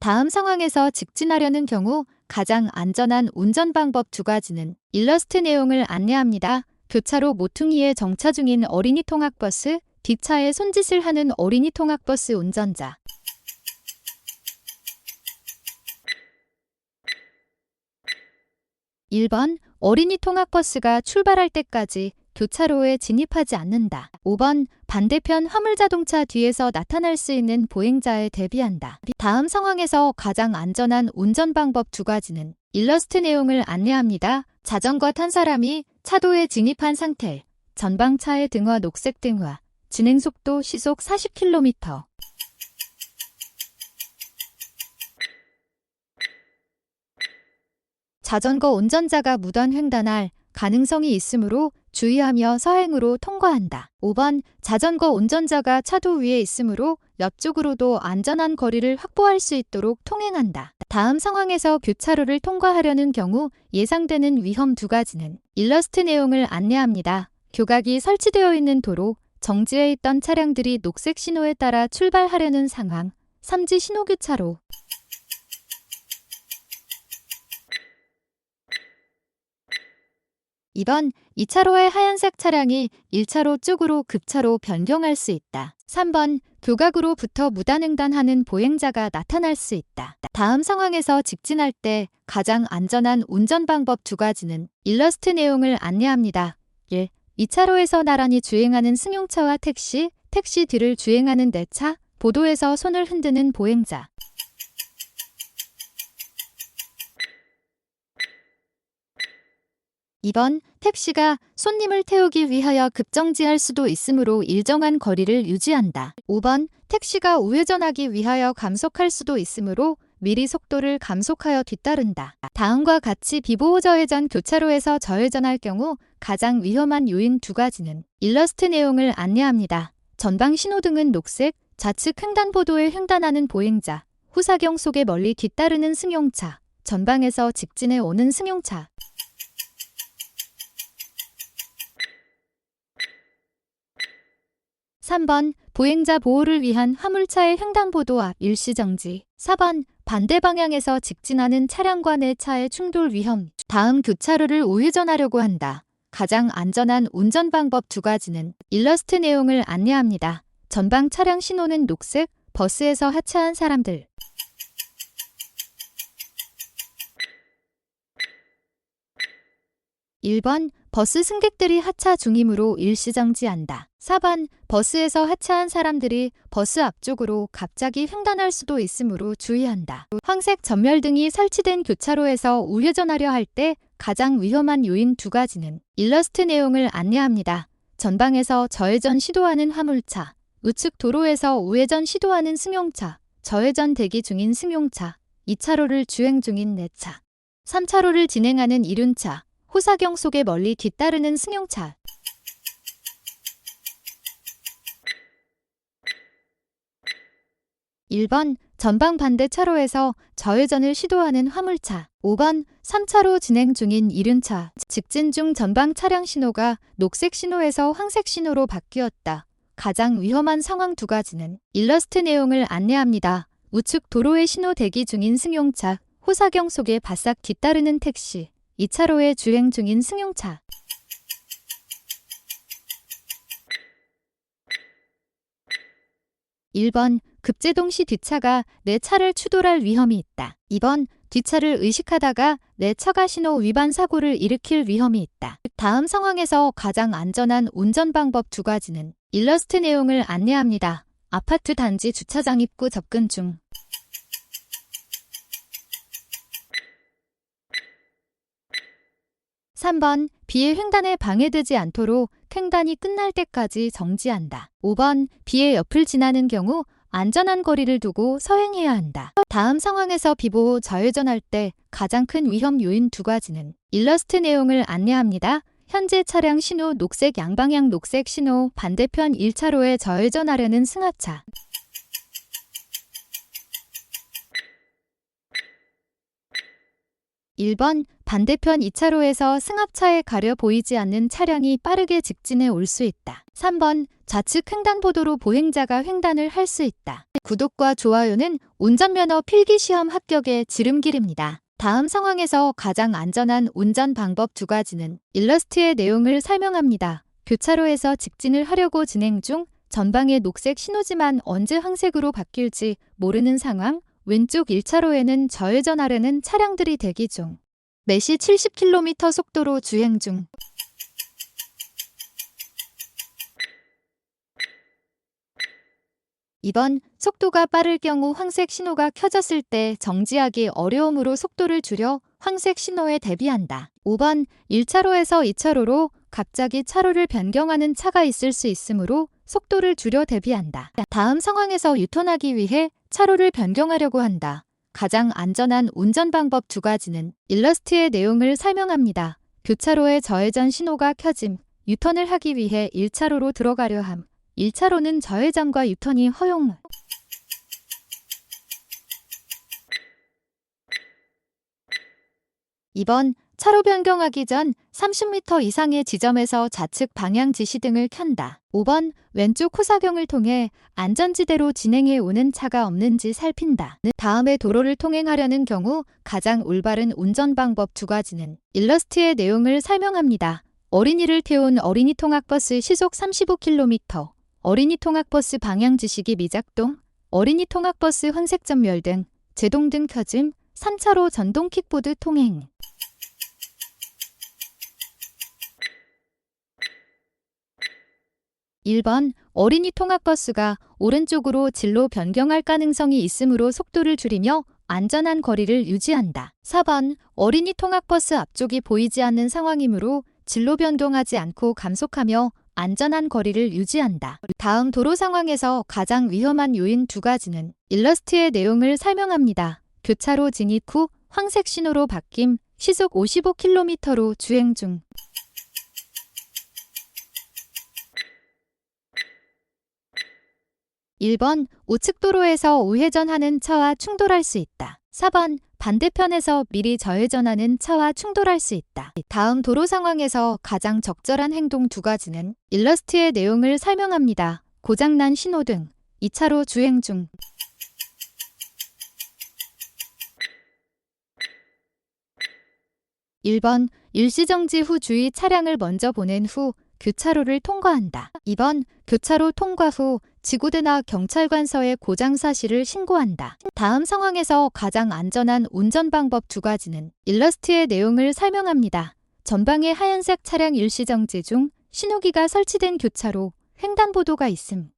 다음 상황에서 직진하려는 경우 가장 안전한 운전 방법 2가지는 일러스트 내용을 안내합니다. 교차로 모퉁이에 정차 중인 어린이 통학버스, 뒷차에 손짓을 하는 어린이 통학버스 운전자. 1번 어린이 통학버스가 출발할 때까지 교차로에 진입하지 않는다. 5번 반대편 화물자동차 뒤에서 나타날 수 있는 보행자에 대비한다. 다음 상황에서 가장 안전한 운전 방법 2가지는 일러스트 내용을 안내합니다. 자전거 탄 사람이 차도에 진입한 상태, 전방차의 등화 녹색 등화, 진행속도 시속 40km. 자전거 운전자가 무단 횡단할 가능성이 있으므로 주의하며 서행으로 통과한다. 5번 자전거 운전자가 차도 위에 있으므로 옆쪽으로도 안전한 거리를 확보할 수 있도록 통행한다. 다음 상황에서 교차로를 통과하려는 경우 예상되는 위험 2가지는 일러스트 내용을 안내합니다. 교각이 설치되어 있는 도로, 정지해 있던 차량들이 녹색 신호에 따라 출발하려는 상황, 삼지 신호교차로. 2번 2차로의 하얀색 차량이 1차로 쪽으로 급차로 변경할 수 있다. 3번 교각으로부터 무단횡단하는 보행자가 나타날 수 있다. 다음 상황에서 직진할 때 가장 안전한 운전 방법 2가지는 일러스트 내용을 안내합니다. 1. 2차로에서 나란히 주행하는 승용차와 택시, 택시 뒤를 주행하는 내 차, 보도에서 손을 흔드는 보행자. 2번 택시가 손님을 태우기 위하여 급정지할 수도 있으므로 일정한 거리를 유지한다. 5번 택시가 우회전하기 위하여 감속할 수도 있으므로 미리 속도를 감속하여 뒤따른다. 다음과 같이 비보호 저회전 교차로에서 저회전할 경우 가장 위험한 요인 2가지는 일러스트 내용을 안내합니다. 전방 신호등은 녹색, 좌측 횡단보도에 횡단하는 보행자, 후사경 속에 멀리 뒤따르는 승용차, 전방에서 직진해 오는 승용차. 3번 보행자 보호를 위한 화물차의 횡단보도 앞 일시정지. 4번 반대 방향에서 직진하는 차량과 내 차의 충돌 위험. 다음 교차로를 우회전하려고 한다. 가장 안전한 운전 방법 2가지는 일러스트 내용을 안내합니다. 전방 차량 신호는 녹색, 버스에서 하차한 사람들. 1번 버스 승객들이 하차 중이므로 일시정지한다. 4번 버스에서 하차한 사람들이 버스 앞쪽으로 갑자기 횡단할 수도 있으므로 주의한다. 황색 전멸등이 설치된 교차로에서 우회전하려 할 때 가장 위험한 요인 2가지는 일러스트 내용을 안내합니다. 전방에서 저회전 시도하는 화물차, 우측 도로에서 우회전 시도하는 승용차, 저회전 대기 중인 승용차, 2차로를 주행 중인 내 차, 3차로를 진행하는 이륜차, 후사경 속에 멀리 뒤따르는 승용차. 1번 전방 반대 차로에서 저회전을 시도하는 화물차. 5번 3차로 진행 중인 이륜차. 직진 중 전방 차량 신호가 녹색 신호에서 황색 신호로 바뀌었다. 가장 위험한 상황 2가지는 일러스트 내용을 안내합니다. 우측 도로에 신호 대기 중인 승용차, 후사경 속에 바싹 뒤따르는 택시, 2차로에 주행 중인 승용차. 1번 급제동 시 뒷차가 내 차를 추돌할 위험이 있다. 2번 뒷차를 의식하다가 내 차가 신호 위반 사고를 일으킬 위험이 있다. 다음 상황에서 가장 안전한 운전 방법 2가지는 일러스트 내용을 안내합니다. 아파트 단지 주차장 입구 접근 중. 3번 비의 횡단에 방해되지 않도록 횡단이 끝날 때까지 정지한다. 5번 비의 옆을 지나는 경우 안전한 거리를 두고 서행해야 한다. 다음 상황에서 비보호 저회전할 때 가장 큰 위험 요인 2가지는 일러스트 내용을 안내합니다. 현재 차량 신호 녹색 양방향 녹색 신호 반대편 1차로에 저회전하려는 승하차. 1번 반대편 2차로에서 승합차에 가려 보이지 않는 차량이 빠르게 직진해 올 수 있다. 3번 좌측 횡단보도로 보행자가 횡단을 할 수 있다. 구독과 좋아요는 운전면허 필기시험 합격의 지름길입니다. 다음 상황에서 가장 안전한 운전 방법 2가지는 일러스트의 내용을 설명합니다. 교차로에서 직진을 하려고 진행 중 전방에 녹색 신호지만 언제 황색으로 바뀔지 모르는 상황. 왼쪽 1차로에는 좌회전하려는 차량들이 대기 중. 매시 70km 속도로 주행 중. 2번 속도가 빠를 경우 황색 신호가 켜졌을 때 정지하기 어려움으로 속도를 줄여 황색 신호에 대비한다. 5번 1차로에서 2차로로 갑자기 차로를 변경하는 차가 있을 수 있으므로 속도를 줄여 대비한다. 다음 상황에서 유턴하기 위해 차로를 변경하려고 한다. 가장 안전한 운전 방법 2가지는 일러스트의 내용을 설명합니다. 교차로에 좌회전 신호가 켜짐. 유턴을 하기 위해 1차로로 들어가려 함. 1차로는 좌회전과 유턴이 허용. (2번) 차로 변경하기 전 30m 이상의 지점에서 좌측 방향 지시등을 켠다. 5번 왼쪽 후사경을 통해 안전지대로 진행해 오는 차가 없는지 살핀다. 다음에 도로를 통행하려는 경우 가장 올바른 운전 방법 2가지는 일러스트의 내용을 설명합니다. 어린이를 태운 어린이 통학버스 시속 35km. 어린이 통학버스 방향 지시기 미작동, 어린이 통학버스 황색 전멸등, 제동등 켜짐, 3차로 전동 킥보드 통행. 1번 어린이 통학버스가 오른쪽으로 진로 변경할 가능성이 있으므로 속도를 줄이며 안전한 거리를 유지한다. 4번 어린이 통학버스 앞쪽이 보이지 않는 상황이므로 진로 변동하지 않고 감속하며 안전한 거리를 유지한다. 다음 도로 상황에서 가장 위험한 요인 2가지는 일러스트의 내용을 설명합니다. 교차로 진입 후 황색 신호로 바뀜, 시속 55km로 주행 중. 1번 우측 도로에서 우회전하는 차와 충돌할 수 있다. 4번 반대편에서 미리 좌회전하는 차와 충돌할 수 있다. 다음 도로 상황에서 가장 적절한 행동 2가지는 일러스트의 내용을 설명합니다. 고장난 신호등, 2차로 주행 중. 1번 일시정지 후 주의 차량을 먼저 보낸 후 교차로를 통과한다. 2번 교차로 통과 후 지구대나 경찰관서에 고장 사실을 신고한다. 다음 상황에서 가장 안전한 운전 방법 2가지는 일러스트의 내용을 설명합니다. 전방에 하얀색 차량 일시정지 중 신호기가 설치된 교차로, 횡단보도가 있음.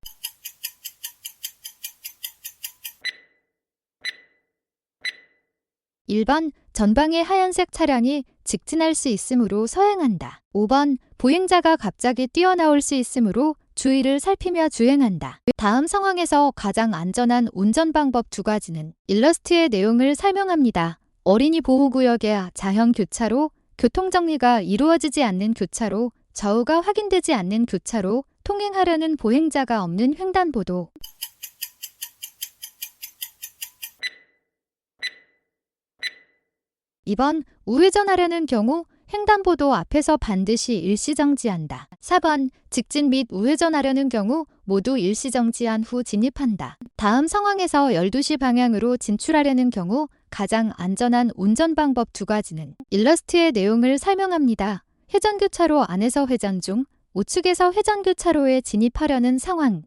1번 전방에 하얀색 차량이 직진할 수 있으므로 서행한다. 5번 보행자가 갑자기 뛰어나올 수 있으므로 주의를 살피며 주행한다. 다음 상황에서 가장 안전한 운전 방법 2가지는 일러스트의 내용을 설명합니다. 어린이 보호구역의 자형 교차로, 교통정리가 이루어지지 않는 교차로, 좌우가 확인되지 않는 교차로, 통행하려는 보행자가 없는 횡단보도. 2번 우회전하려는 경우 횡단보도 앞에서 반드시 일시정지한다. 4번 직진 및 우회전하려는 경우 모두 일시정지한 후 진입한다. 다음 상황에서 12시 방향으로 진출하려는 경우 가장 안전한 운전 방법 2가지는 일러스트의 내용을 설명합니다. 회전교차로 안에서 회전 중 우측에서 회전교차로에 진입하려는 상황.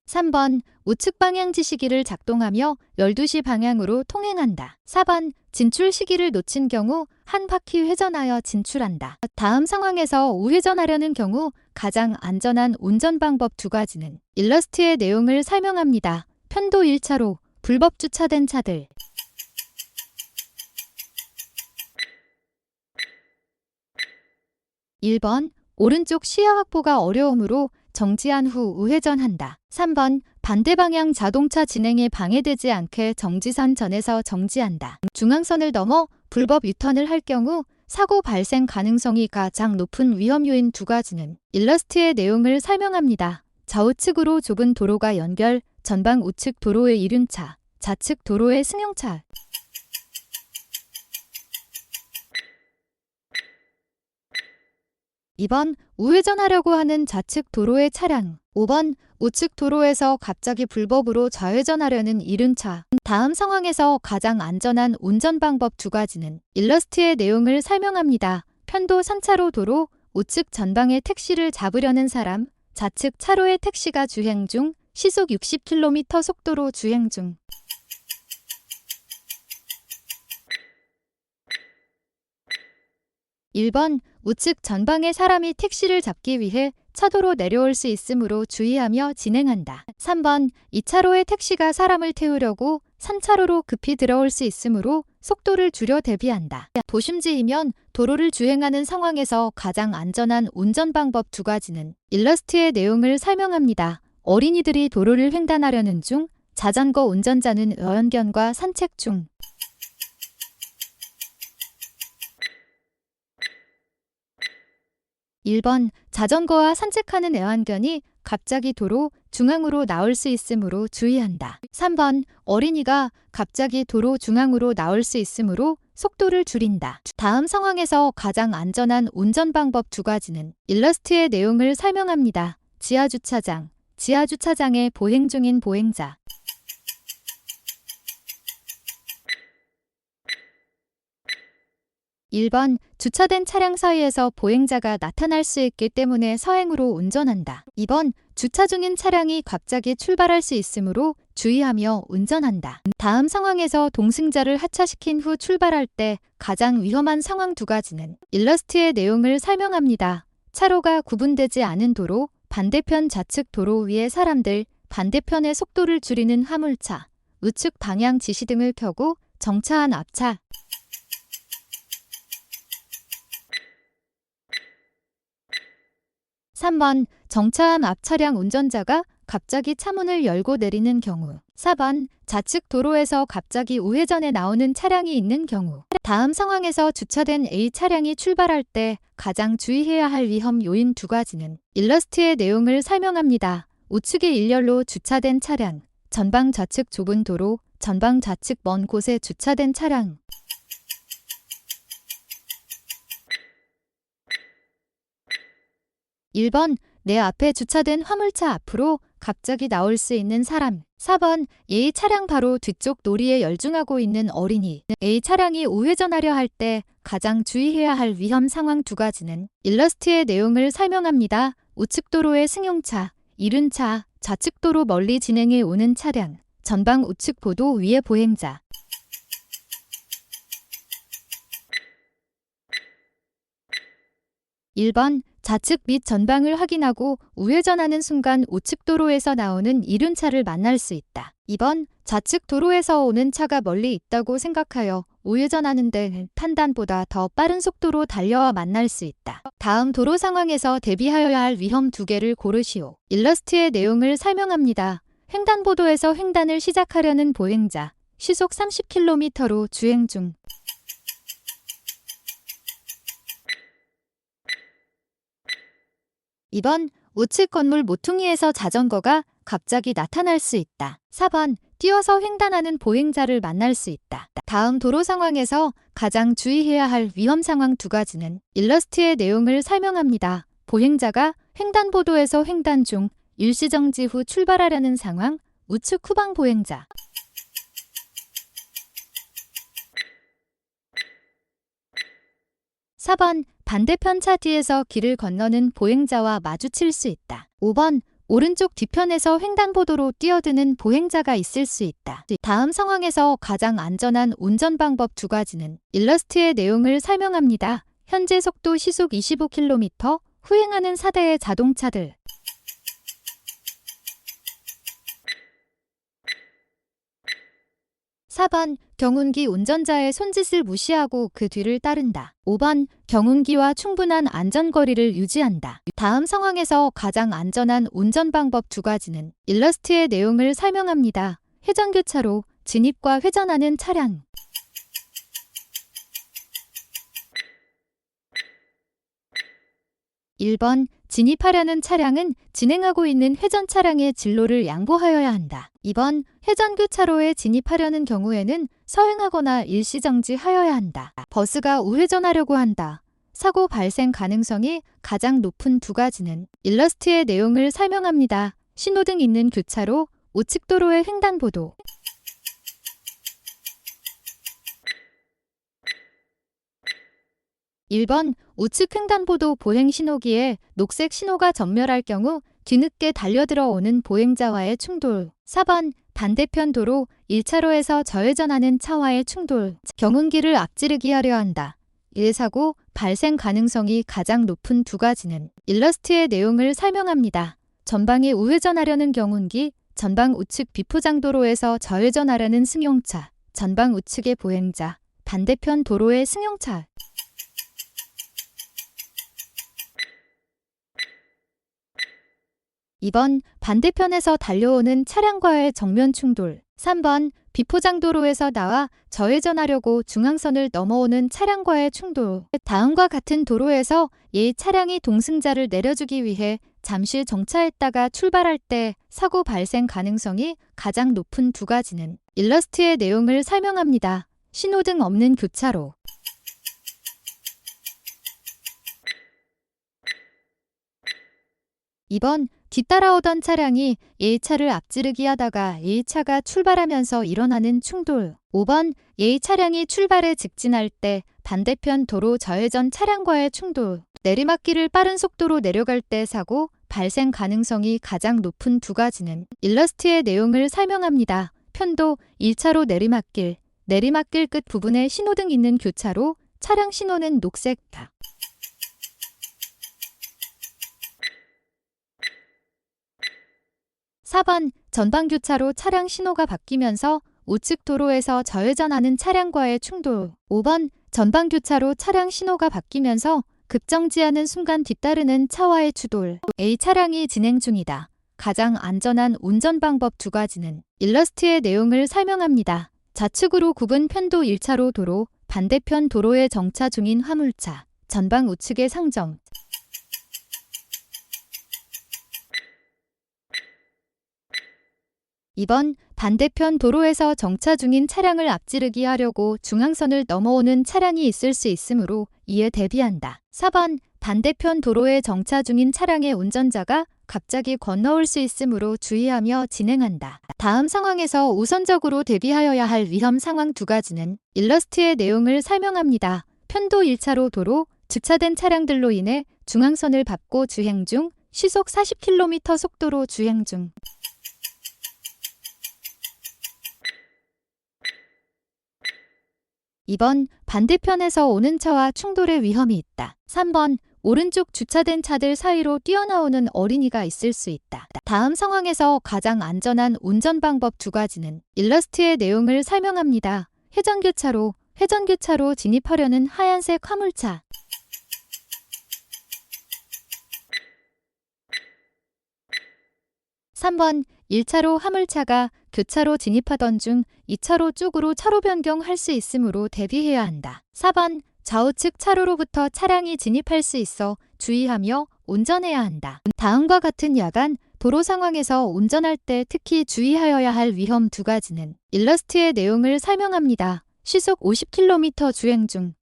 3번 우측 방향 지시기를 작동하며 12시 방향으로 통행한다. 4번 진출 시기를 놓친 경우 한 바퀴 회전하여 진출한다. 다음 상황에서 우회전하려는 경우 가장 안전한 운전 방법 2가지는 일러스트의 내용을 설명합니다. 편도 1차로, 불법 주차된 차들. 1번 오른쪽 시야 확보가 어려우므로 정지한 후 우회전한다. 3번 반대 방향 자동차 진행에 방해되지 않게 정지선 전에서 정지한다. 중앙선을 넘어 불법 유턴을 할 경우 사고 발생 가능성이 가장 높은 위험 요인 2가지는 일러스트의 내용을 설명합니다. 좌우측으로 좁은 도로가 연결, 전방 우측 도로의 이륜차, 좌측 도로의 승용차. 2번 우회전하려고 하는 좌측 도로의 차량. 5번 우측 도로에서 갑자기 불법으로 좌회전하려는 이륜차. 다음 상황에서 가장 안전한 운전 방법 두 가지는 일러스트의 내용을 설명합니다. 편도 3차로 도로, 우측 전방의 택시를 잡으려는 사람, 좌측 차로의 택시가 주행 중, 시속 60km 속도로 주행 중. 1번 우측 전방의 사람이 택시를 잡기 위해 차도로 내려올 수 있으므로 주의하며 진행한다. 3번 2차로의 택시가 사람을 태우려고 3차로로 급히 들어올 수 있으므로 속도를 줄여 대비한다. 도심지이면 도로를 주행하는 상황에서 가장 안전한 운전 방법 두 가지는 일러스트의 내용을 설명합니다. 어린이들이 도로를 횡단하려는 중, 자전거 운전자는 애완견과 산책 중. 1번 자전거와 산책하는 애완견이 갑자기 도로 중앙으로 나올 수 있으므로 주의한다. 3번 어린이가 갑자기 도로 중앙으로 나올 수 있으므로 속도를 줄인다. 다음 상황에서 가장 안전한 운전 방법 두 가지는 일러스트의 내용을 설명합니다. 지하주차장, 지하주차장에 보행 중인 보행자. 1번 주차된 차량 사이에서 보행자가 나타날 수 있기 때문에 서행으로 운전한다. 2번 주차 중인 차량이 갑자기 출발할 수 있으므로 주의하며 운전한다. 다음 상황에서 동승자를 하차시킨 후 출발할 때 가장 위험한 상황 두 가지는 일러스트의 내용을 설명합니다. 차로가 구분되지 않은 도로, 반대편 좌측 도로 위의 사람들, 반대편의 속도를 줄이는 화물차, 우측 방향 지시등을 켜고 정차한 앞차. 3번 정차한 앞 차량 운전자가 갑자기 차문을 열고 내리는 경우. 4번 좌측 도로에서 갑자기 우회전에 나오는 차량이 있는 경우. 다음 상황에서 주차된 A 차량이 출발할 때 가장 주의해야 할 위험 요인 두 가지는 일러스트의 내용을 설명합니다. 우측의 일렬로 주차된 차량, 전방 좌측 좁은 도로, 전방 좌측 먼 곳에 주차된 차량. 1번 내 앞에 주차된 화물차 앞으로 갑자기 나올 수 있는 사람. 4번 A 차량 바로 뒤쪽 도리에 열중하고 있는 어린이. A 차량이 우회전하려 할 때 가장 주의해야 할 위험 상황 두 가지는 일러스트의 내용을 설명합니다. 우측 도로의 승용차, 이륜차, 좌측 도로 멀리 진행해 오는 차량, 전방 우측 보도 위의 보행자. 1번 좌측 및 전방을 확인하고 우회전하는 순간 우측 도로에서 나오는 이륜차를 만날 수 있다. 2번 좌측 도로에서 오는 차가 멀리 있다고 생각하여 우회전하는데 판단보다 더 빠른 속도로 달려와 만날 수 있다. 다음 도로 상황에서 대비하여야 할 위험 두 개를 고르시오. 일러스트의 내용을 설명합니다. 횡단보도에서 횡단을 시작하려는 보행자, 시속 30km로 주행 중. 2번 우측 건물 모퉁이에서 자전거가 갑자기 나타날 수 있다. 4번 뛰어서 횡단하는 보행자를 만날 수 있다. 다음 도로 상황에서 가장 주의해야 할 위험 상황 두 가지는 일러스트의 내용을 설명합니다. 보행자가 횡단보도에서 횡단 중 일시정지 후 출발하려는 상황, 우측 후방 보행자. 4번 반대편 차 뒤에서 길을 건너는 보행자와 마주칠 수 있다. 5번 오른쪽 뒤편에서 횡단보도로 뛰어드는 보행자가 있을 수 있다. 다음 상황에서 가장 안전한 운전 방법 두 가지는 일러스트의 내용을 설명합니다. 현재 속도 시속 25km, 후행하는 4대의 자동차들. 4번 경운기 운전자의 손짓을 무시하고 그 뒤를 따른다. 5번 경운기와 충분한 안전거리를 유지한다. 다음 상황에서 가장 안전한 운전 방법 두 가지는 일러스트의 내용을 설명합니다. 회전교차로, 진입과 회전하는 차량. 1번 진입하려는 차량은 진행하고 있는 회전 차량의 진로를 양보하여야 한다. 2번, 회전교차로에 진입하려는 경우에는 서행하거나 일시정지하여야 한다. 버스가 우회전하려고 한다. 사고 발생 가능성이 가장 높은 두 가지는 일러스트의 내용을 설명합니다. 신호등 있는 교차로, 우측 도로의 횡단보도. 1번, 우측 횡단보도 보행 신호기에 녹색 신호가 전멸할 경우 뒤늦게 달려들어 오는 보행자와의 충돌. 4번, 반대편 도로 1차로에서 좌회전하는 차와의 충돌. 경운기를 앞지르기 하려 한다. 일사고 발생 가능성이 가장 높은 두 가지는 일러스트의 내용을 설명합니다. 전방에 우회전하려는 경운기, 전방 우측 비포장도로에서 좌회전하려는 승용차, 전방 우측의 보행자, 반대편 도로의 승용차. 2번, 반대편에서 달려오는 차량과의 정면 충돌. 3번, 비포장도로에서 나와 좌회전하려고 중앙선을 넘어오는 차량과의 충돌. 다음과 같은 도로에서 차량이 동승자를 내려주기 위해 잠시 정차했다가 출발할 때 사고 발생 가능성이 가장 높은 두 가지는 일러스트의 내용을 설명합니다. 신호등 없는 교차로. 2번, 뒤따라오던 차량이 A차를 앞지르기 하다가 A차가 출발하면서 일어나는 충돌. 5번, A차량이 출발에 직진할 때 반대편 도로 좌회전 차량과의 충돌. 내리막길을 빠른 속도로 내려갈 때 사고 발생 가능성이 가장 높은 두 가지는 일러스트의 내용을 설명합니다. 편도 1차로 내리막길, 내리막길 끝 부분에 신호등 있는 교차로, 차량 신호는 녹색다. 4번, 전방교차로 차량 신호가 바뀌면서 우측 도로에서 좌회전하는 차량과의 충돌. 5번, 전방교차로 차량 신호가 바뀌면서 급정지하는 순간 뒤따르는 차와의 추돌. A 차량이 진행 중이다. 가장 안전한 운전 방법 두 가지는 일러스트의 내용을 설명합니다. 좌측으로 굽은 편도 1차로 도로, 반대편 도로에 정차 중인 화물차, 전방 우측의 상점. 2번, 반대편 도로에서 정차 중인 차량을 앞지르기 하려고 중앙선을 넘어오는 차량이 있을 수 있으므로 이에 대비한다. 4번, 반대편 도로에 정차 중인 차량의 운전자가 갑자기 건너올 수 있으므로 주의하며 진행한다. 다음 상황에서 우선적으로 대비하여야 할 위험 상황 두 가지는 일러스트의 내용을 설명합니다. 편도 1차로 도로, 주차된 차량들로 인해 중앙선을 밟고 주행 중, 시속 40km 속도로 주행 중. 2번, 반대편에서 오는 차와 충돌의 위험이 있다. 3번, 오른쪽 주차된 차들 사이로 뛰어나오는 어린이가 있을 수 있다. 다음 상황에서 가장 안전한 운전 방법 두 가지는 일러스트의 내용을 설명합니다. 회전교차로, 회전교차로 진입하려는 하얀색 화물차. 3번, 1차로 화물차가 교차로 진입하던 중 2차로 쪽으로 차로 변경할 수 있으므로 대비해야 한다. 4번, 좌우측 차로로부터 차량이 진입할 수 있어 주의하며 운전해야 한다. 다음과 같은 야간, 도로 상황에서 운전할 때 특히 주의하여야 할 위험 두 가지는 일러스트의 내용을 설명합니다. 시속 50km 주행 중.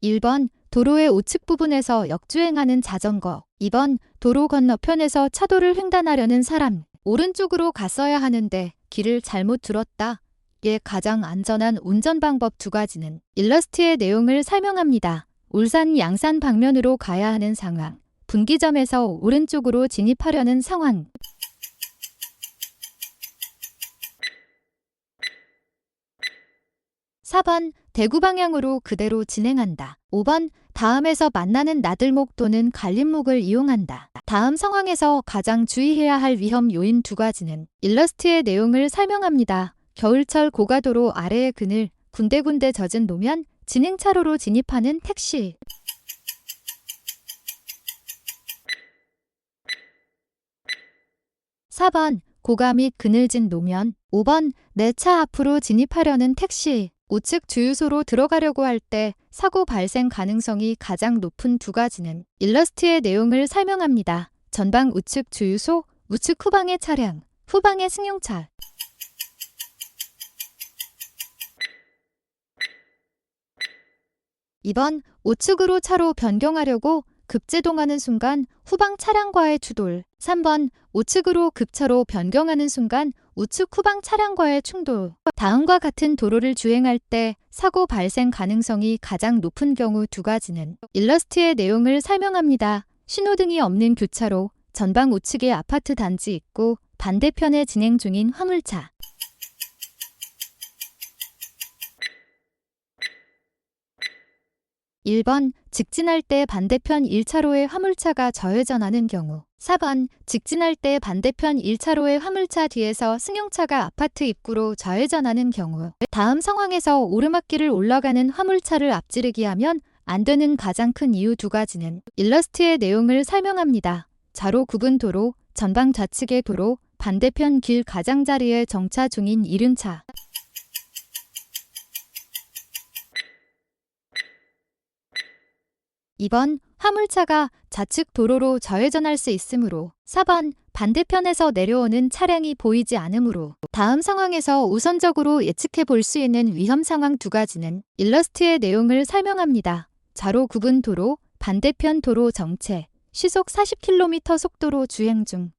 1번, 도로의 우측 부분에서 역주행하는 자전거. 2번, 도로 건너편에서 차도를 횡단하려는 사람. 오른쪽으로 갔어야 하는데 길을 잘못 들었다. 이에 가장 안전한 운전 방법 두 가지는 일러스트의 내용을 설명합니다. 울산 양산 방면으로 가야 하는 상황. 분기점에서 오른쪽으로 진입하려는 상황. 4번, 대구 방향으로 그대로 진행한다. 5번, 다음에서 만나는 나들목 또는 갈림목을 이용한다. 다음 상황에서 가장 주의해야 할 위험 요인 두 가지는 일러스트의 내용을 설명합니다. 겨울철 고가도로 아래의 그늘, 군데군데 젖은 노면, 진행차로로 진입하는 택시. 4번, 고가 및 그늘진 노면. 5번, 내 차 앞으로 진입하려는 택시. 우측 주유소로 들어가려고 할 때 사고 발생 가능성이 가장 높은 두 가지는 일러스트의 내용을 설명합니다. 전방 우측 주유소, 우측 후방의 차량, 후방의 승용차. 2번, 우측으로 차로 변경하려고 급제동하는 순간 후방 차량과의 추돌. 3번, 우측으로 급차로 변경하는 순간 우측 후방 차량과의 충돌. 다음과 같은 도로를 주행할 때 사고 발생 가능성이 가장 높은 경우 두 가지는 일러스트의 내용을 설명합니다. 신호등이 없는 교차로, 전방 우측에 아파트 단지 있고 반대편에 진행 중인 화물차. 1번, 직진할 때 반대편 1차로에 화물차가 좌회전하는 경우. 4번, 직진할 때 반대편 1차로의 화물차 뒤에서 승용차가 아파트 입구로 좌회전하는 경우. 다음 상황에서 오르막길을 올라가는 화물차를 앞지르기 하면 안 되는 가장 큰 이유 두 가지는 일러스트의 내용을 설명합니다. 좌로 굽은 도로, 전방 좌측의 도로, 반대편 길 가장자리에 정차 중인 이륜차. 2번, 화물차가 좌측 도로로 좌회전할 수 있으므로. 4번, 반대편에서 내려오는 차량이 보이지 않으므로. 다음 상황에서 우선적으로 예측해 볼 수 있는 위험 상황 두 가지는 일러스트의 내용을 설명합니다. 좌로 굽은 도로, 반대편 도로 정체, 시속 40km 속도로 주행 중.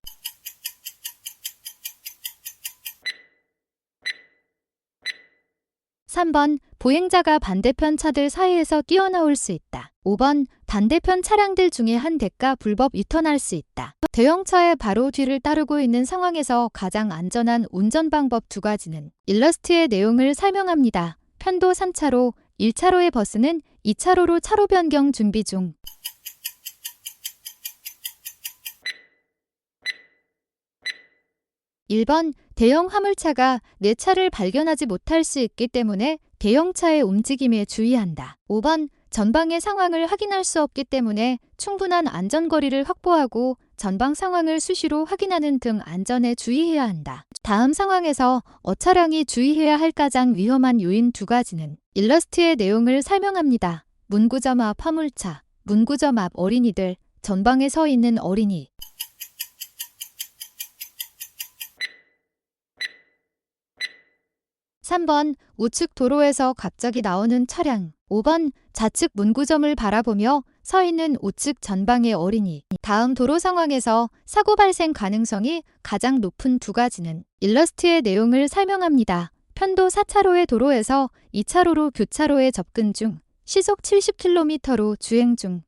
3번, 보행자가 반대편 차들 사이에서 뛰어나올 수 있다. 5번, 반대편 차량들 중에 한 대가 불법 유턴할 수 있다. 대형차의 바로 뒤를 따르고 있는 상황에서 가장 안전한 운전 방법 두 가지는 일러스트의 내용을 설명합니다. 편도 3차로, 1차로의 버스는 2차로로 차로 변경 준비 중. 1번, 대형 화물차가 내 차를 발견하지 못할 수 있기 때문에 대형차의 움직임에 주의한다. 5번, 전방의 상황을 확인할 수 없기 때문에 충분한 안전거리를 확보하고 전방 상황을 수시로 확인하는 등 안전에 주의해야 한다. 다음 상황에서 차량이 주의해야 할 가장 위험한 요인 두 가지는 일러스트의 내용을 설명합니다. 문구점 앞 화물차, 문구점 앞 어린이들, 전방에 서 있는 어린이. 3번, 우측 도로에서 갑자기 나오는 차량. 5번, 좌측 문구점을 바라보며 서 있는 우측 전방의 어린이. 다음 도로 상황에서 사고 발생 가능성이 가장 높은 두 가지는 일러스트의 내용을 설명합니다. 편도 4차로의 도로에서 2차로로 교차로에 접근 중, 시속 70km로 주행 중.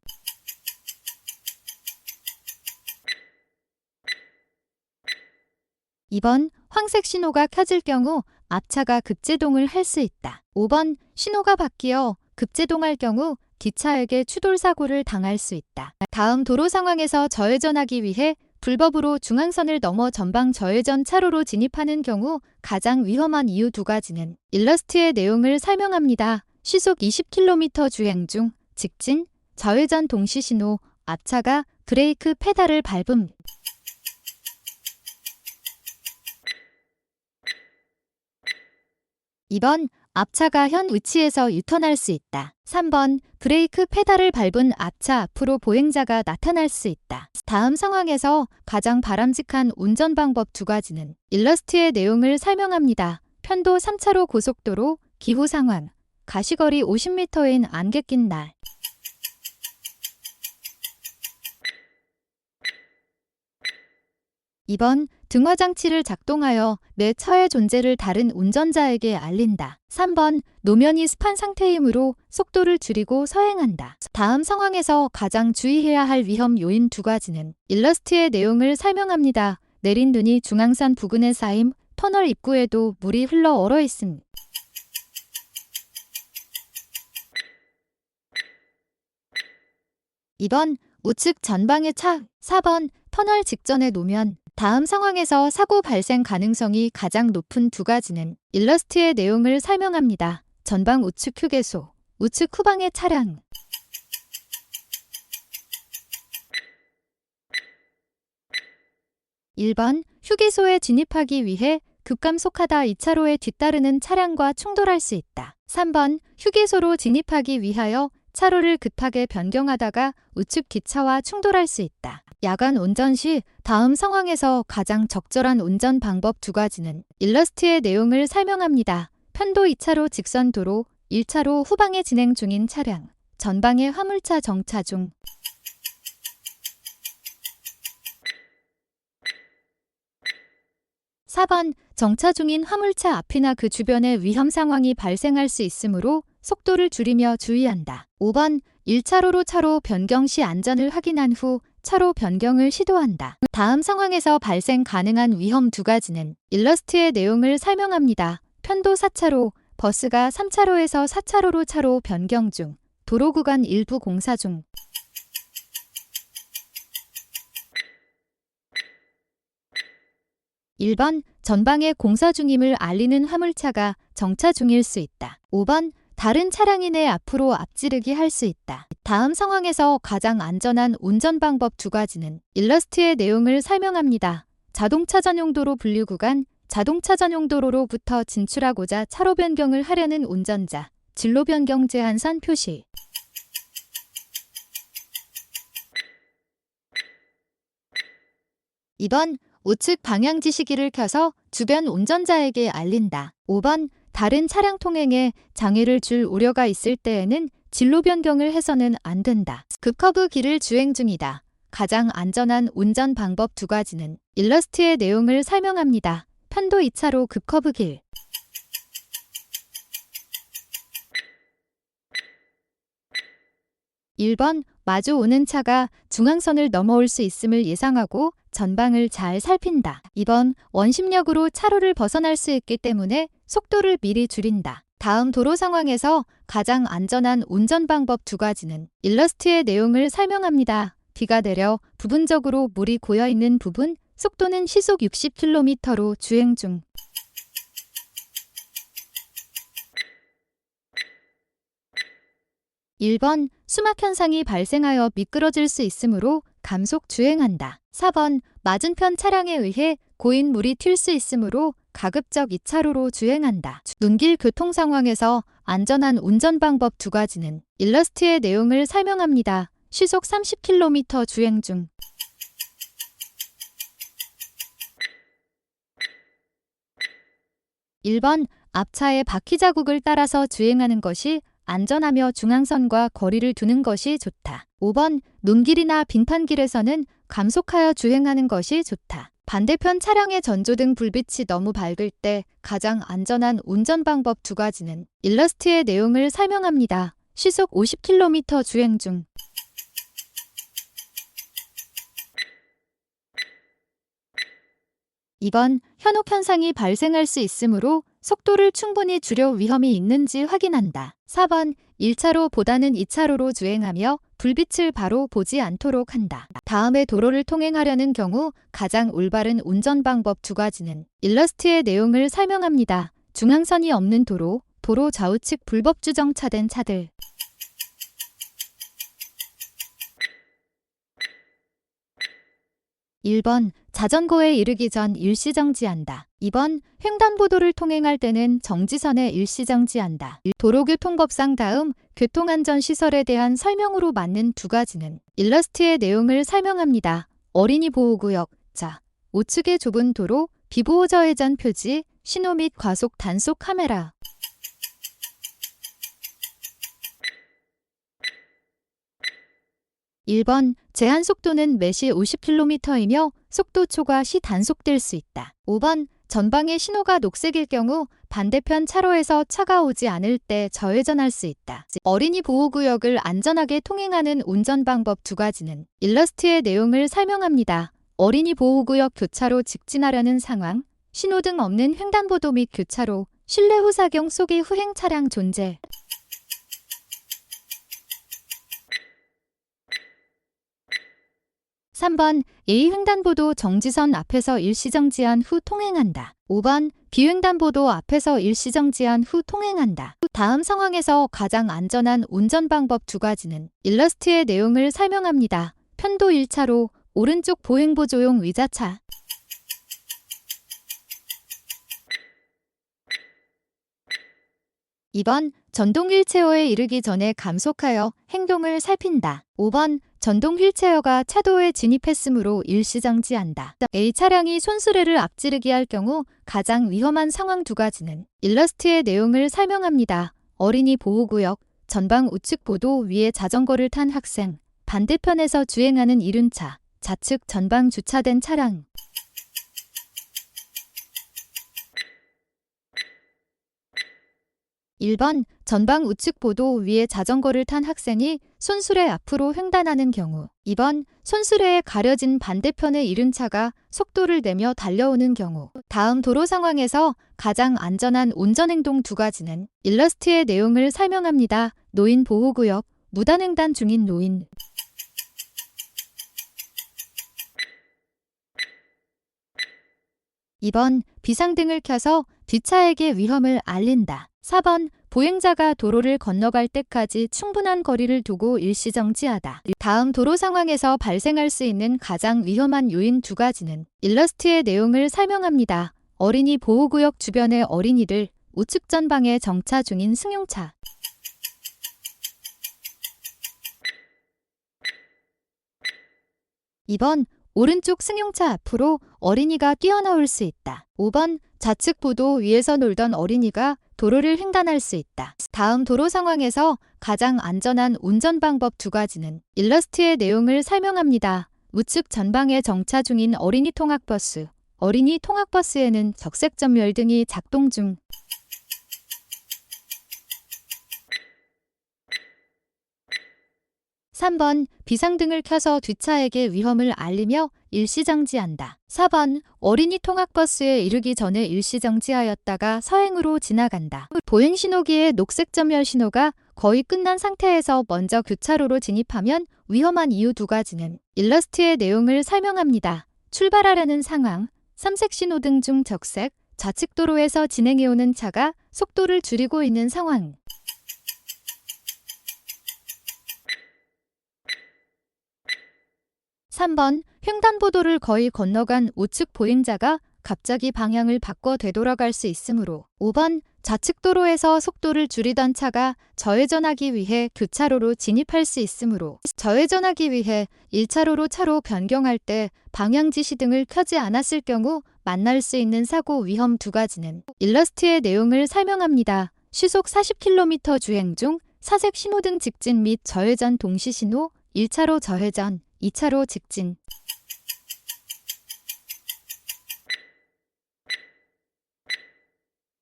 2번, 황색 신호가 켜질 경우 앞차가 급제동을 할 수 있다. 5번, 신호가 바뀌어 급제동할 경우 뒷차에게 추돌사고를 당할 수 있다. 다음 도로 상황에서 좌회전하기 위해 불법으로 중앙선을 넘어 전방 좌회전 차로로 진입하는 경우 가장 위험한 이유 두 가지는 일러스트의 내용을 설명합니다. 시속 20km 주행 중, 직진, 좌회전 동시신호, 앞차가 브레이크 페달을 밟음. 2번, 앞차가 현 위치에서 유턴할 수 있다. 3번, 브레이크 페달을 밟은 앞차 앞으로 보행자가 나타날 수 있다. 다음 상황에서 가장 바람직한 운전 방법 두 가지는 일러스트의 내용을 설명합니다. 편도 3차로 고속도로, 기후 상황, 가시거리 50m인 안개 낀 날. 2번, 등화장치를 작동하여 내 차의 존재를 다른 운전자에게 알린다. 3번, 노면이 습한 상태이므로 속도를 줄이고 서행한다. 다음 상황에서 가장 주의해야 할 위험 요인 두 가지는 일러스트의 내용을 설명합니다. 내린 눈이 중앙선 부근에 쌓임, 터널 입구에도 물이 흘러 얼어 있음. 2번, 우측 전방의 차. 4번, 터널 직전의 노면. 다음 상황에서 사고 발생 가능성이 가장 높은 두 가지는 일러스트의 내용을 설명합니다. 전방 우측 휴게소, 우측 후방의 차량. 1번, 휴게소에 진입하기 위해 급감속하다 2차로에 뒤따르는 차량과 충돌할 수 있다. 3번 휴게소로 진입하기 위하여 차로를 급하게 변경하다가 우측 기차와 충돌할 수 있다. 야간 운전 시 다음 상황에서 가장 적절한 운전 방법 두 가지는 일러스트의 내용을 설명합니다. 편도 2차로 직선 도로, 1차로 후방에 진행 중인 차량, 전방에 화물차 정차 중. 4번 정차 중인 화물차 앞이나 그 주변에 위험 상황이 발생할 수 있으므로 속도를 줄이며 주의한다. 5번 1차로로 차로 변경 시 안전을 확인한 후 차로 변경을 시도한다. 다음 상황에서 발생 가능한 위험 두 가지는 일러스트의 내용을 설명합니다. 편도 4차로, 버스가 3차로에서 4차로로 차로 변경 중, 도로 구간 일부 공사 중. 1번 전방에 공사 중임을 알리는 화물차가 정차 중일 수 있다. 5번 다른 차량이 내 앞으로 앞지르기 할 수 있다. 다음 상황에서 가장 안전한 운전 방법 두 가지는 일러스트의 내용을 설명합니다. 자동차 전용 도로 분류 구간, 자동차 전용 도로로부터 진출하고자 차로 변경을 하려는 운전자, 진로 변경 제한선 표시. 2번 우측 방향지 시기를 켜서 주변 운전자에게 알린다. 5번 다른 차량 통행에 장애를 줄 우려가 있을 때에는 진로 변경을 해서는 안 된다. 급커브 길을 주행 중이다. 가장 안전한 운전 방법 두 가지는 일러스트의 내용을 설명합니다. 편도 2차로 급커브 길. 1번 마주 오는 차가 중앙선을 넘어올 수 있음을 예상하고 전방을 잘 살핀다. 2번 원심력으로 차로를 벗어날 수 있기 때문에 속도를 미리 줄인다. 다음 도로 상황에서 가장 안전한 운전 방법 두 가지는 일러스트의 내용을 설명합니다. 비가 내려 부분적으로 물이 고여있는 부분, 속도는 시속 60km로 주행 중. 1번 수막 현상이 발생하여 미끄러질 수 있으므로 감속 주행한다. 4번 맞은편 차량에 의해 고인 물이 튈 수 있으므로 가급적 2차로로 주행한다. 눈길 교통 상황에서 안전한 운전 방법 두 가지는 일러스트의 내용을 설명합니다. 시속 30km 주행 중. 1번 앞차의 바퀴 자국을 따라서 주행하는 것이 안전하며 중앙선과 거리를 두는 것이 좋다. 5번 눈길이나 빙판길에서는 감속하여 주행하는 것이 좋다. 반대편 차량의 전조등 불빛이 너무 밝을 때 가장 안전한 운전 방법 두 가지는 일러스트의 내용을 설명합니다. 시속 50km 주행 중. 2번 현혹 현상이 발생할 수 있으므로 속도를 충분히 줄여 위험이 있는지 확인한다. 4번 1차로보다는 2차로로 주행하며 불빛을 바로 보지 않도록 한다. 다음에 도로를 통행하려는 경우 가장 올바른 운전 방법 두 가지는 일러스트의 내용을 설명합니다. 중앙선이 없는 도로, 도로 좌우측 불법 주정차된 차들. 1번 자전거에 이르기 전 일시정지한다. 2번 횡단보도를 통행할 때는 정지선에 일시정지한다. 도로교통법상 다음 교통안전시설에 대한 설명으로 맞는 두 가지는 일러스트의 내용을 설명합니다. 어린이 보호구역, 우측의 좁은 도로, 비보호 저회전 표지, 신호 및 과속 단속 카메라. 1번 제한 속도는 매시 50km이며 속도 초과 시 단속될 수 있다. 5번 전방에 신호가 녹색일 경우 반대편 차로에서 차가 오지 않을 때 좌회전할 수 있다. 어린이 보호구역을 안전하게 통행하는 운전 방법 두 가지는 일러스트의 내용을 설명합니다. 어린이 보호구역 교차로 직진하려는 상황, 신호등 없는 횡단보도 및 교차로, 실내 후사경 속의 후행 차량 존재. 3번 A횡단보도 정지선 앞에서 일시정지한 후 통행한다. 5번 B횡단보도 앞에서 일시정지한 후 통행한다. 다음 상황에서 가장 안전한 운전 방법 두 가지는 일러스트의 내용을 설명합니다. 편도 1차로, 오른쪽 보행보조용 의자차. 2번 전동 휠체어에 이르기 전에 감속하여 행동을 살핀다. 5번 전동 휠체어가 차도에 진입했으므로 일시정지한다. A 차량이 손수레를 앞지르기 할 경우 가장 위험한 상황 두 가지는 일러스트의 내용을 설명합니다. 어린이 보호구역, 전방 우측 보도 위에 자전거를 탄 학생, 반대편에서 주행하는 이륜차, 좌측 전방 주차된 차량. 1번 전방 우측 보도 위에 자전거를 탄 학생이 손수레 앞으로 횡단하는 경우. 2번 손수레에 가려진 반대편의 이륜차가 속도를 내며 달려오는 경우. 다음 도로 상황에서 가장 안전한 운전행동 두 가지는 일러스트의 내용을 설명합니다. 노인 보호구역, 무단횡단 중인 노인. 2번 비상등을 켜서 뒷차에게 위험을 알린다. 4번 보행자가 도로를 건너갈 때까지 충분한 거리를 두고 일시정지하다. 다음 도로 상황에서 발생할 수 있는 가장 위험한 요인 두 가지는 일러스트의 내용을 설명합니다. 어린이 보호구역 주변의 어린이들, 우측 전방에 정차 중인 승용차. 2번 오른쪽 승용차 앞으로 어린이가 뛰어나올 수 있다. 5번 좌측 보도 위에서 놀던 어린이가 도로를 횡단할 수 있다. 다음 도로 상황에서 가장 안전한 운전 방법 두 가지는 일러스트의 내용을 설명합니다. 우측 전방에 정차 중인 어린이 통학버스, 어린이 통학버스에는 적색 전멸등이 작동 중. 3번 비상등을 켜서 뒷차에게 위험을 알리며 일시정지한다. 4번 어린이 통학버스에 이르기 전에 일시정지하였다가 서행으로 지나간다. 보행신호기의 녹색 점멸 신호가 거의 끝난 상태에서 먼저 교차로로 진입하면 위험한 이유 두 가지는 일러스트의 내용을 설명합니다. 출발하려는 상황, 삼색 신호등 중 적색, 좌측 도로에서 진행해오는 차가 속도를 줄이고 있는 상황. 3번 횡단보도를 거의 건너간 우측 보행자가 갑자기 방향을 바꿔 되돌아갈 수 있으므로. 5번 좌측 도로에서 속도를 줄이던 차가 좌회전하기 위해 교차로로 진입할 수 있으므로. 좌회전하기 위해 1차로로 차로 변경할 때 방향지시 등을 켜지 않았을 경우 만날 수 있는 사고 위험 두 가지는 일러스트의 내용을 설명합니다. 시속 40km 주행 중 사색 신호등 직진 및 좌회전 동시신호, 1차로 좌회전, 2차로 직진.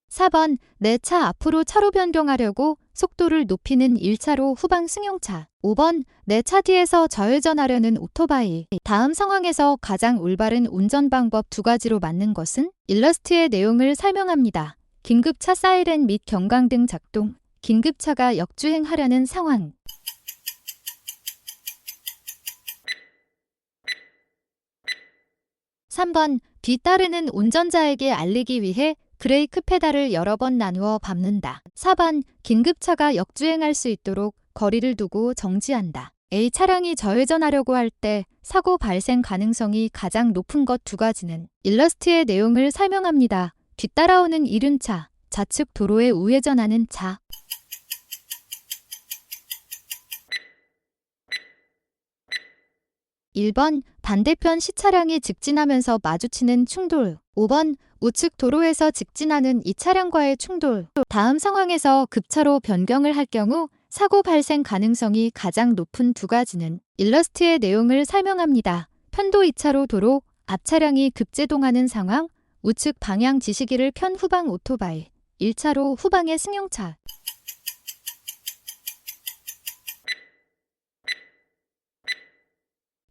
4번 내 차 앞으로 차로 변경하려고 속도를 높이는 1차로 후방 승용차. 5번 내 차 뒤에서 좌회전하려는 오토바이. 다음 상황에서 가장 올바른 운전 방법 두 가지로 맞는 것은 일러스트의 내용을 설명합니다. 긴급차 사이렌 및 경광등 작동, 긴급차가 역주행하려는 상황. 3번 뒤따르는 운전자에게 알리기 위해 브레이크 페달을 여러 번 나누어 밟는다. 4번 긴급차가 역주행할 수 있도록 거리를 두고 정지한다. A 차량이 좌회전하려고 할 때 사고 발생 가능성이 가장 높은 것 두 가지는 일러스트의 내용을 설명합니다. 뒤따라오는 이륜차, 좌측 도로에 우회전하는 차. 1번 반대편 시차량이 직진하면서 마주치는 충돌. 5번 우측 도로에서 직진하는 이 차량과의 충돌. 다음 상황에서 급차로 변경을 할 경우 사고 발생 가능성이 가장 높은 두 가지는 일러스트의 내용을 설명합니다. 편도 2차로 도로, 앞 차량이 급제동하는 상황, 우측 방향 지시기를 켠 후방 오토바이, 1차로 후방의 승용차.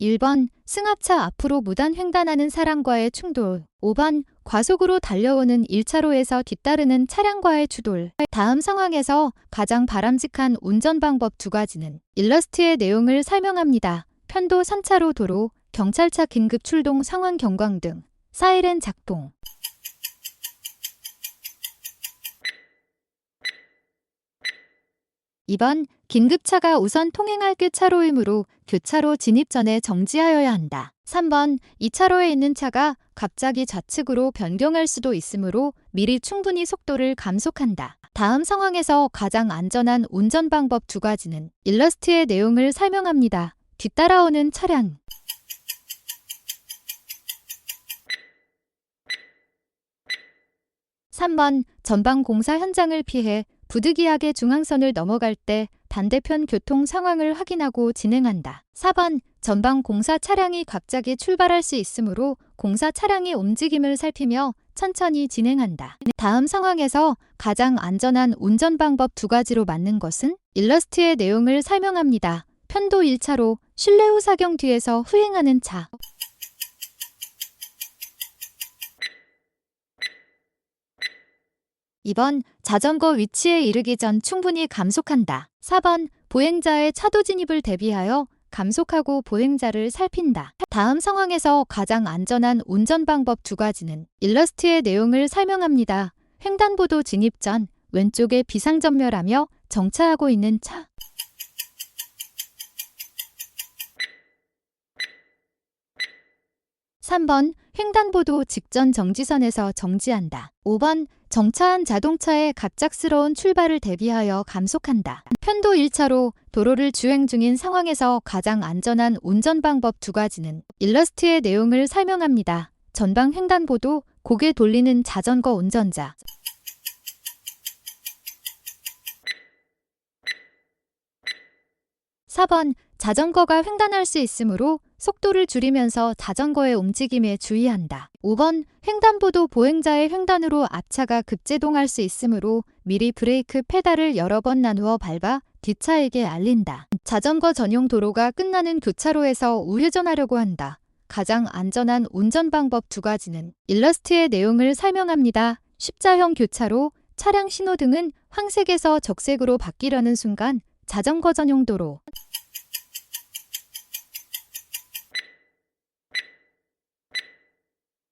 1번 승합차 앞으로 무단 횡단하는 사람과의 충돌. 5번 과속으로 달려오는 1차로에서 뒤따르는 차량과의 추돌. 다음 상황에서 가장 바람직한 운전 방법 두 가지는 일러스트의 내용을 설명합니다. 편도 3차로 도로, 경찰차 긴급 출동 상황 경광등, 사이렌 작동. 2번 긴급차가 우선 통행할 교차로이므로 교차로 진입 전에 정지하여야 한다. 3번 2차로에 있는 차가 갑자기 좌측으로 변경할 수도 있으므로 미리 충분히 속도를 감속한다. 다음 상황에서 가장 안전한 운전 방법 2가지는 일러스트의 내용을 설명합니다. 뒤따라오는 차량. 3번 전방 공사 현장을 피해 부득이하게 중앙선을 넘어갈 때 반대편 교통 상황을 확인하고 진행한다. 4번 전방 공사 차량이 갑자기 출발할 수 있으므로 공사 차량의 움직임을 살피며 천천히 진행한다. 다음 상황에서 가장 안전한 운전 방법 2가지로 맞는 것은 일러스트의 내용을 설명합니다. 편도 1차로 실내 후사경 뒤에서 후행하는 차. 2번 자전거 위치에 이르기 전 충분히 감속한다. 4번 보행자의 차도 진입을 대비하여 감속하고 보행자를 살핀다. 다음 상황에서 가장 안전한 운전 방법 2가지는 일러스트의 내용을 설명합니다. 횡단보도 진입 전 왼쪽에 비상전멸하며 정차하고 있는 차. 3번 횡단보도 직전 정지선에서 정지한다. 5번 정차한 자동차의 갑작스러운 출발을 대비하여 감속한다. 편도 1차로 도로를 주행 중인 상황에서 가장 안전한 운전 방법 2가지는 일러스트의 내용을 설명합니다. 전방 횡단보도 고개 돌리는 자전거 운전자. 4번 자전거가 횡단할 수 있으므로 속도를 줄이면서 자전거의 움직임에 주의한다. 5번 횡단보도 보행자의 횡단으로 앞차가 급제동할 수 있으므로 미리 브레이크 페달을 여러 번 나누어 밟아 뒷차에게 알린다. 자전거 전용 도로가 끝나는 교차로에서 우회전하려고 한다. 가장 안전한 운전 방법 2가지는 일러스트의 내용을 설명합니다. 십자형 교차로, 차량 신호등은 황색에서 적색으로 바뀌려는 순간 자전거 전용 도로.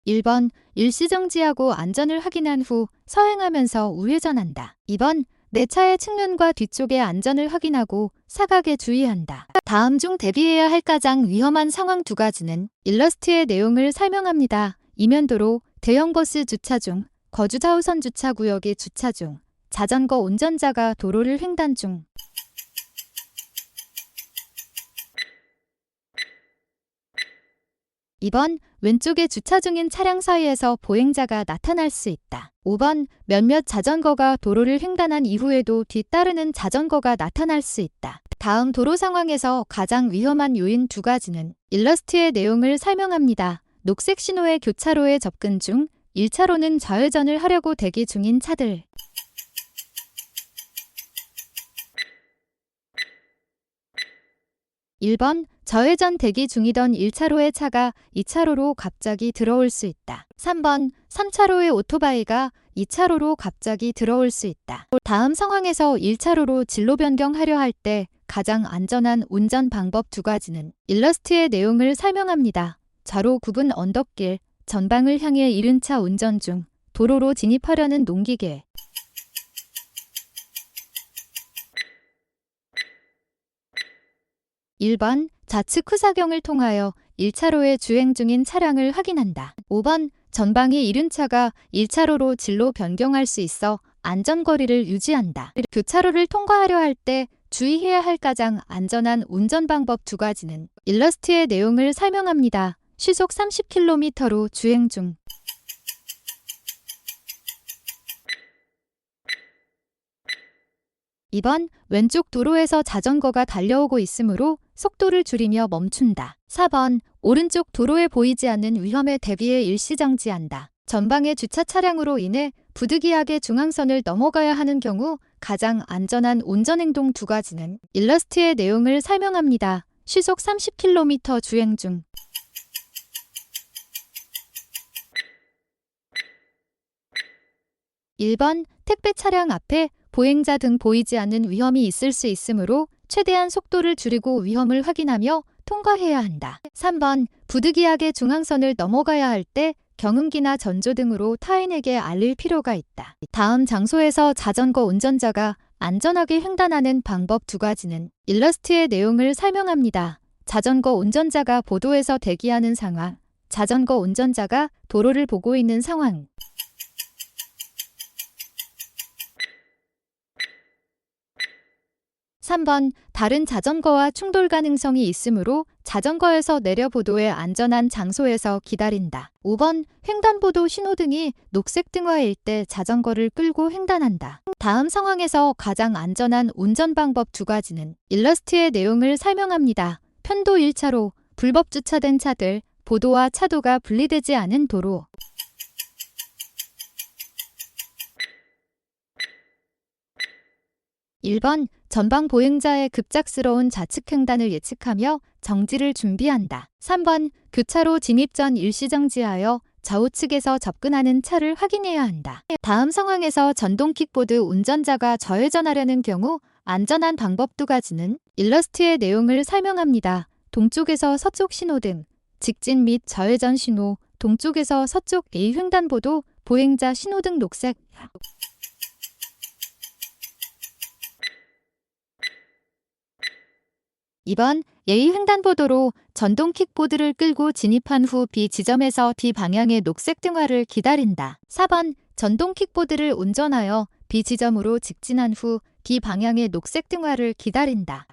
1번 일시정지하고 안전을 확인한 후 서행하면서 우회전한다. 2번 내 차의 측면과 뒤쪽의 안전을 확인하고 사각에 주의한다. 다음 중 대비해야 할 가장 위험한 상황 2가지는 일러스트의 내용을 설명합니다. 이면도로, 대형 버스 주차 중, 거주 좌우선 주차 구역의 주차 중, 자전거 운전자가 도로를 횡단 중. 2번 왼쪽에 주차 중인 차량 사이에서 보행자가 나타날 수 있다. 5번 몇몇 자전거가 도로를 횡단한 이후에도 뒤따르는 자전거가 나타날 수 있다. 다음 도로 상황에서 가장 위험한 요인 2가지는 일러스트의 내용을 설명합니다. 녹색 신호의 교차로에 접근 중 1차로는 좌회전을 하려고 대기 중인 차들. 1번 좌회전 대기 중이던 1차로의 차가 2차로로 갑자기 들어올 수 있다. 3번 3차로의 오토바이가 2차로로 갑자기 들어올 수 있다. 다음 상황에서 1차로로 진로 변경하려 할 때 가장 안전한 운전 방법 2가지는 일러스트의 내용을 설명합니다. 좌로 굽은 언덕길, 전방을 향해 이른 차 운전 중, 도로로 진입하려는 농기계. 1번 좌측 후사경을 통하여 1차로에 주행 중인 차량을 확인한다. 5번 전방이 이른 차가 1차로로 진로 변경할 수 있어 안전거리를 유지한다. 교차로를 통과하려 할 때 주의해야 할 가장 안전한 운전 방법 2가지는 일러스트의 내용을 설명합니다. 시속 30km로 주행 중. 2번 왼쪽 도로에서 자전거가 달려오고 있으므로 속도를 줄이며 멈춘다. 4번 오른쪽 도로에 보이지 않는 위험에 대비해 일시정지한다. 전방의 주차 차량으로 인해 부득이하게 중앙선을 넘어가야 하는 경우 가장 안전한 운전행동 2가지는 일러스트의 내용을 설명합니다. 시속 30km 주행 중. 1번 택배 차량 앞에 보행자 등 보이지 않는 위험이 있을 수 있으므로 최대한 속도를 줄이고 위험을 확인하며 통과해야 한다. 3번 부득이하게 중앙선을 넘어가야 할 때 경운기나 전조등으로 타인에게 알릴 필요가 있다. 다음 장소에서 자전거 운전자가 안전하게 횡단하는 방법 2가지는 일러스트의 내용을 설명합니다. 자전거 운전자가 보도에서 대기하는 상황, 자전거 운전자가 도로를 보고 있는 상황. 3번 다른 자전거와 충돌 가능성이 있으므로 자전거에서 내려 보도의 안전한 장소에서 기다린다. 5번 횡단보도 신호등이 녹색 등화일 때 자전거를 끌고 횡단한다. 다음 상황에서 가장 안전한 운전 방법 2가지는 일러스트의 내용을 설명합니다. 편도 1차로, 불법 주차된 차들, 보도와 차도가 분리되지 않은 도로. 1번 전방 보행자의 급작스러운 좌측 횡단을 예측하며 정지를 준비한다. 3번 교차로 진입 전 일시정지하여 좌우측에서 접근하는 차를 확인해야 한다. 다음 상황에서 전동 킥보드 운전자가 좌회전하려는 경우 안전한 방법 2가지는 일러스트의 내용을 설명합니다. 동쪽에서 서쪽 신호등, 직진 및 좌회전 신호, 동쪽에서 서쪽 A 횡단보도, 보행자 신호등 녹색. 2번 A 횡단보도로 전동 킥보드를 끌고 진입한 후 B 지점에서 D 방향의 녹색 등화를 기다린다. 4번 전동 킥보드를 운전하여 B 지점으로 직진한 후 D 방향의 녹색 등화를 기다린다.